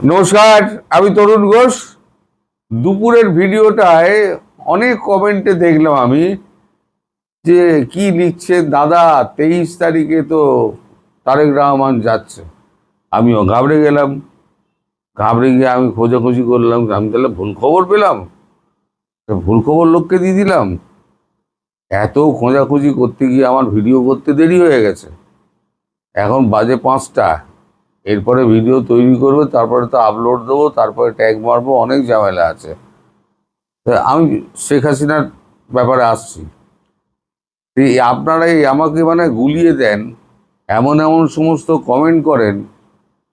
নমস্কার, আমি তরুণ ঘোষ। দুপুরের ভিডিওটায় অনেক কমেন্টে দেখলাম আমি যে কি লিখছে, দাদা 23 তারিখে তো তারেক রহমান যাচ্ছে। আমিও ঘাবড়ে গেলাম। ঘাবড়ে গিয়ে আমি খোঁজাখুঁজি করলাম, আমি তাহলে ভুল খবর পেলাম, ভুল খবর লোককে দিয়ে দিলাম। এত খোঁজাখুঁজি করতে গিয়ে আমার ভিডিও করতে দেরি হয়ে গেছে। এখন বাজে 5টা। এরপরে ভিডিও তৈরি করবে, তারপরে তো আপলোড দেবো, তারপরে ট্যাগ মারবো, অনেক ঝামেলা আছে। আমি শেখ হাসিনার ব্যাপারে আসছি। আপনারাই আমাকে মানে গুলিয়ে দেন, এমন এমন সমস্ত কমেন্ট করেন।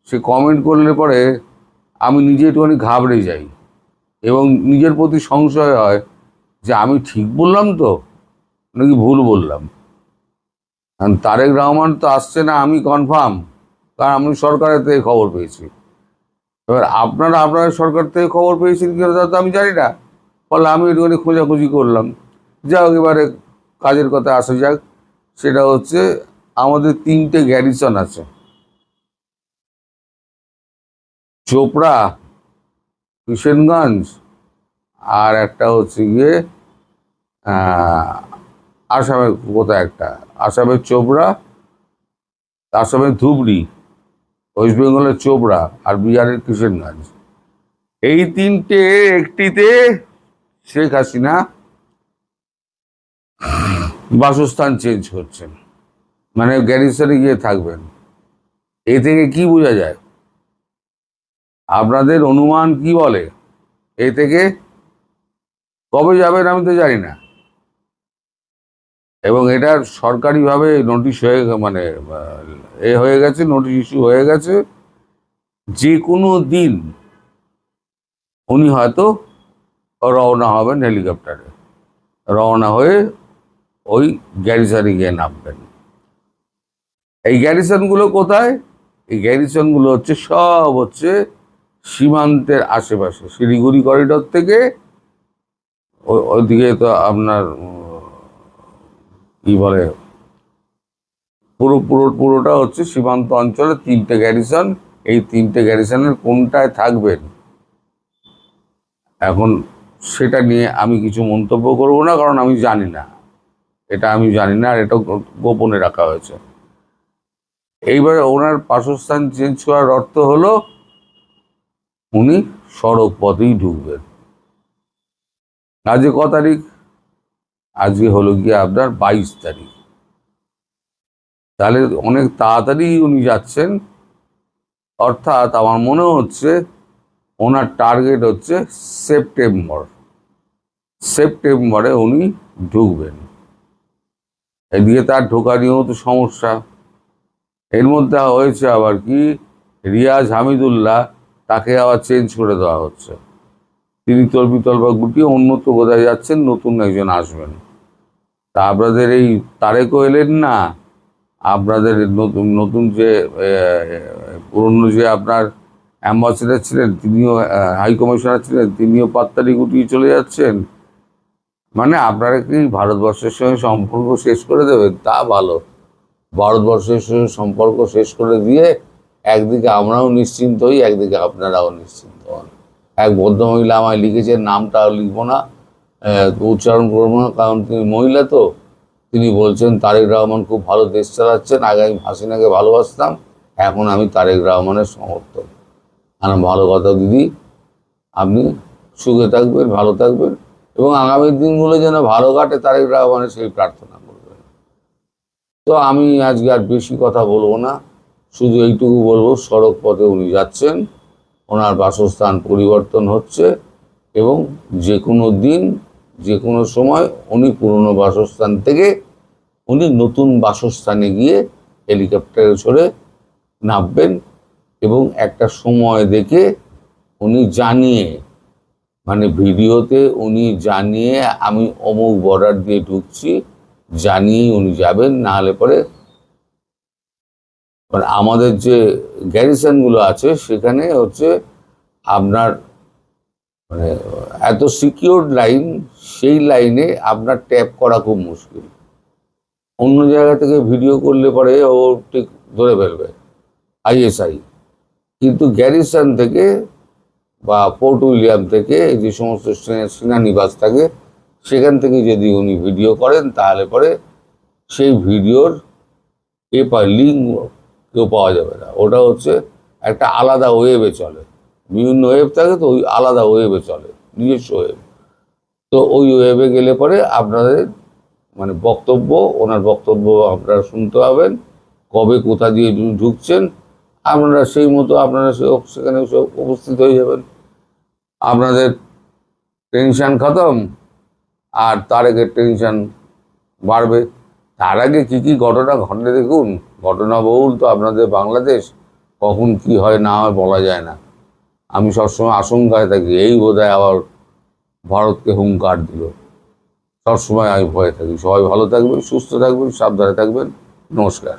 সে কমেন্ট করলে পরে আমি নিজে একটুখানি ঘাবড়ে যাই এবং নিজের প্রতি সংশয় হয় যে আমি ঠিক বললাম তো নাকি ভুল বললাম। কারণ তারেক রহমান তো আসছে না, আমি কনফার্ম, কারণ আমি সরকারের থেকে খবর পেয়েছি। এবার আপনারা সরকার থেকে খবর পেয়েছেন কি না তা তো আমি জানি না। ফলে আমি একটুখানি খোঁজাখুঁজি করলাম। যাই হোক, এবারে কাজের কথা আসা যাক। সেটা হচ্ছে, আমাদের 3টে গ্যারিসন আছে: চোপড়া, কিশনগঞ্জ, আর একটা হচ্ছে গিয়ে আসামের কোথায় একটা, আসামের চোপড়া, আসামের ধুবড়ি, ওয়েস্ট বেঙ্গলের চোপড়া, আর বিহারের কিশনগঞ্জ। এই 3টে একটিতে শেখ হাসিনা বাসস্থান চেঞ্জ করছেন, মানে গ্যারিসনে গিয়ে থাকবেন। এ থেকে কি বোঝা যায়? আপনাদের অনুমান কি বলে এ থেকে? কবে যাবেন আমি তো জানি না। এবং এটার সরকারিভাবে নোটিশ হয়ে মানে হয়ে গেছে, নোটিশ ইস্যু হয়ে গেছে। যে কোনো দিন উনি হয়তো রওনা হবেন হেলিকপ্টারে, রওনা হয়ে ওই গ্যারিসনে গিয়ে নামবেন। এই গ্যারিসনগুলো কোথায়? এই গ্যারিসনগুলো সব হচ্ছে সীমান্তের আশেপাশে, শিলিগুড়ি করিডোর থেকে ওইদিকে তো আপনার কি বলে, পুরোটা হচ্ছে সীমান্ত অঞ্চলে 3টে গ্যারিসন। এই 3টে গ্যারিসনের কোনটায় থাকবেন এখন সেটা নিয়ে আমি কিছু মন্তব্য করব না, কারণ আমি জানি না। এটা আমি জানি না, আর এটা গোপনে রাখা হয়েছে। এইবারে ওনার বাসস্থান চেঞ্জ করার অর্থ হলো উনি সড়ক পথেই ঢুকবেন। আজকে ক তারিখ? আজকে হলো গিয়ে আপনার 22 তারিখ। তাহলে অনেক তাড়াতাড়ি উনি যাচ্ছেন। অর্থাৎ আমার মনে হচ্ছে ওনার টার্গেট হচ্ছে সেপ্টেম্বরে উনি ঢুকবেন। এদিকে তার ঢোকা নিয়েও তো সমস্যা। এর মধ্যে হয়েছে আবার কি, রিয়াজ হামিদুল্লাহ, তাকে আবার চেঞ্জ করে দেওয়া হচ্ছে। তিনি তল্পা গুটিয়ে অন্যত্র কোথায় যাচ্ছেন, নতুন একজন আসবেন। তা আপনাদের এই তারেকও এলেন না। আপনাদের নতুন নতুন যে পুরনো যে আপনার অ্যাম্বাসেডার ছিলেন, তিনিও হাই কমিশনার ছিলেন, তিনিও পাত্তারি গুটিয়ে চলে যাচ্ছেন। মানে আপনারা কি ভারতবর্ষের সঙ্গে সম্পর্ক শেষ করে দেবেন? তা ভালো। ভারতবর্ষের সঙ্গে সম্পর্ক শেষ করে দিয়ে একদিকে আমরাও নিশ্চিন্ত হই, একদিকে আপনারাও নিশ্চিন্ত হন। এক ভদ্রমহিলা আমায় লিখেছেন, নামটা লিখবো না, উচ্চারণ করবো না, কারণ তিনি মহিলা তো। তিনি বলছেন তারেক রহমান খুব ভালো দেশ চালাচ্ছেন, আগে আমি হাসিনাকে ভালোবাসতাম, এখন আমি তারেক রহমানের সমর্থক। ভালো কথা দিদি, আপনি সুখে থাকবেন, ভালো থাকবেন, এবং আগামী দিনগুলো যেন ভালো কাটে তারেক রহমানের, সেই প্রার্থনা করবেন। তো আমি আজকে আর বেশি কথা বলবো না, শুধু এইটুকু বলবো, সড়ক পথে উনি যাচ্ছেন, ওনার বাসস্থান পরিবর্তন হচ্ছে, এবং যে কোনো দিন যে কোনো সময় উনি পুরনো বাসস্থান থেকে উনি নতুন বাসস্থানে গিয়ে হেলিকপ্টারে চড়ে নামবেন। এবং একটা সময় দেখে উনি জানিয়ে, মানে ভিডিওতে উনি জানিয়ে আমি অমুক বর্ডার দিয়ে ঢুকছি জানিয়েই উনি যাবেন। না হলে পরে মানে আমাদের যে গ্যারিসনগুলো আছে সেখানে হচ্ছে আপনার মানে এত সিকিউরড লাইন, সেই লাইনে আপনার ট্যাপ করা খুব মুশকিল। অন্য জায়গা থেকে ভিডিও করলে পরে ও ঠিক ধরে ফেলবে, আইএসআই। কিন্তু গ্যারিসন থেকে বা পোর্ট উইলিয়াম থেকে যে সমস্ত সেনানিবাস থাকে সেখান থেকে যদি উনি ভিডিও করেন তাহলে পরে সেই ভিডিওর লিঙ্ক কেউ পাওয়া যাবে না। ওটা হচ্ছে একটা আলাদা ওয়েবে চলে, বিভিন্ন ওয়েব থাকে, তো ওই আলাদা ওয়েবে চলে, নিজস্ব ওয়েব। তো ওই ওয়েবে গেলে পরে আপনাদের মানে বক্তব্য, ওনার বক্তব্য আপনারা শুনতে পাবেন, কবে কোথা দিয়ে ঢুকছেন আপনারা সেই মতো আপনারা সেখানে উপস্থিত হয়ে যাবেন। আপনাদের টেনশন খতম, আর তার আগে টেনশন বাড়বে। তার আগে কী কী ঘটনা ঘটে দেখুন, ঘটনাবহুল তো আপনাদের বাংলাদেশ, কখন কি হয় না হয় বলা যায় না। আমি সবসময় আশঙ্কায় থাকি, এই বোধহয় আবার ভারতকে হুঙ্কার দিল, সবসময় আমি ভয়ে থাকি। সবাই ভালো থাকবেন, সুস্থ থাকবেন, সাবধানে থাকবেন। নমস্কার।